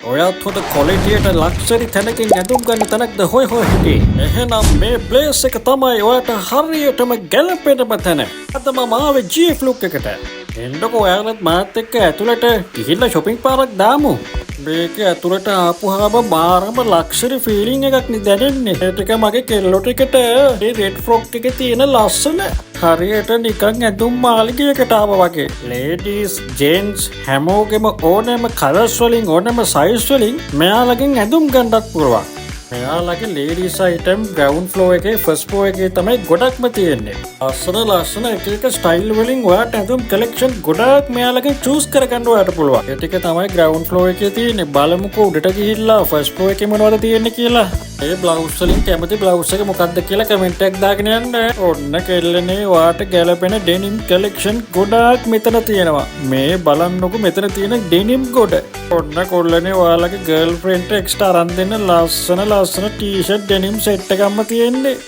ඔයත් හොඳ කොලිටියට ලක්ෂරි තැනකින් ඇඳුම් ගන්න තැනක්ද හොය හිටියේ. එහෙනම් මේ ප්ලේස් එක තමයි ඔයාට හරියටම ගැලපෙනම තැන. අද මම ආවේ GF ලුක් එකට. එන්නකෝ ඔයාලත් මාත් එක්ක ඇතුළට ගිහිල්ලා shopping පාරක් දාමු. මේක ඇතුළට ආපුහම මාරම ලක්ෂරි ෆීලිං එකක් නේ දැනෙන්නේ. ඒ ටික මගේ කෙල්ලෝ ටිකට මේ රෙඩ් ෆ්‍රොක් එකේ තියෙන ලස්සන හරියට නිකන් ඇඳුම් මාලිගයකට ආවා වගේ. ලේඩීස් ජෙන්ට්ස් හැමෝගෙම ඕනෑම කලර්ස් වලින් ඕනෑම සයිස් වලින් මෙයාලගෙන් ඇඳුම් ගන්නත් පුළුවන්. මෙයාලගේ ලේඩීස් අයිටම් ග්‍රවුන්ඩ් ෆ්ලෝර් එකේ ෆස්ට් ෆ්ලෝර් එකේ තමයි ගොඩක්ම තියෙන්නේ. ලස්සන එක ස්ටයිල් වලින් ඔයාට ඇඳුම් කලෙක්ෂන් ගොඩක් මෙයාලගෙන් චූස් කරගන්න ඔයාට පුළුවන්. ඒ ටික තමයි ග්‍රවුන්ඩ් ෆ්ලෝර් එකේ තියෙන්නේ. බලමුකෝ උඩට ගිහිල්ලා ෆස්ට් ෆ්ලෝර් එකේ මොනවද තියෙන්නේ කියලා. ඒ බ්ලවුස් වලින් කැමති බ්ලවුස් එක මොකක්ද කියලා කමෙන්ට් එකක් දාගෙන යන්න. ඔන්න කෙල්ලනේ ඔයාට ගැලපෙන ඩෙනිම් කලෙක්ෂන් ගොඩක් මෙතන තියෙනවා. මේ බලන්නකො මෙතන තියෙන ඩෙනිම් ගොඩ. ඔන්න කොල්ලනේ ඔයාලගේ ගර්ල් ෆ්‍රෙන්ඩ්ට එක්ස්ට්‍රා අරන් දෙන්න ලස්සන ටී-ෂර්ට් ඩෙනිම් සෙට් එකක්ම තියෙන්නේ.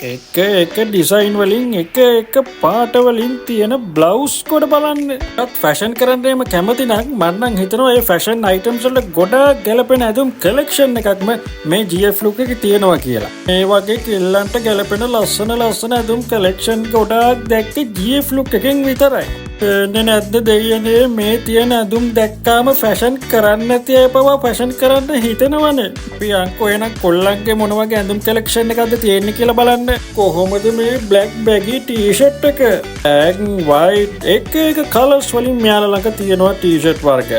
එක ඩිසයින් වලින් එක පාට වලින් තියෙන බ්ලවුස් කොට බලන්න. ඒත් ෆැෂන් කරන්නේම කැමති නම් මම නම් හිතනවා මේ ෆැෂන් අයිටම්ස් වල ගොඩක් ගැලපෙන ඇඳුම් කලෙක්ෂන් එකක්ම මේ GF ලුක් එකේ තියෙනවා කියලා. මේ වගේ කෙල්ලන්ට ගැලපෙන ලස්සන ඇඳුම් කලෙක්ෂන් ගොඩක් දැක්කේ GF ලුක් එකෙන් විතරයි. එන්නේ නැද්ද දෙයියනේ මේ තියෙන ඇඳුම් දැක්කාම ෆැෂන් කරන්න නැති අය පවා ෆැෂන් කරන්න හිතෙනවනේ. අපි අංකෝ එන කොල්ලන්ගේ මොන වගේ ඇඳුම් කලෙක්ෂන් එකක්ද තියෙන්නේ කියලා බලන්න. කොහොමද මේ බ්ලැක් බැගි ටී-ෂර්ට් එක බ්ලැක් වයිට් එක කලර්ස් වලින් මෙයාලා ළඟ තියෙනවා ටී-ෂර්ට් වර්ග.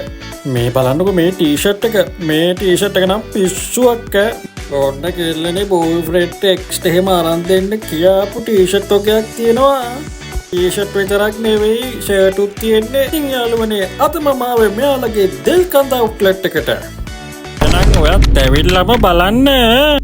මේ බලන්නකෝ මේ ටී-ෂර්ට් එක නම් පිස්සුවක්. ඔන්න කෙල්ලනේ බෝයිෆ්‍රෙන්ඩ් එක්ස්ට එහෙම අරන් දෙන්න කියාපු ටී-ෂර්ට් එකක් තියෙනවා. ටී-ෂර්ට් විතරක් නෙවෙයි ෂර්ට් උත් තියෙන්නේ. ඉතින් යාළුවනේ අද මම ආවේ මෙයාලගේ දෙල්කඳ අවුට්ලට් එකට. එහෙනම් ඔයත් ඇවිල්ලාම බලන්න.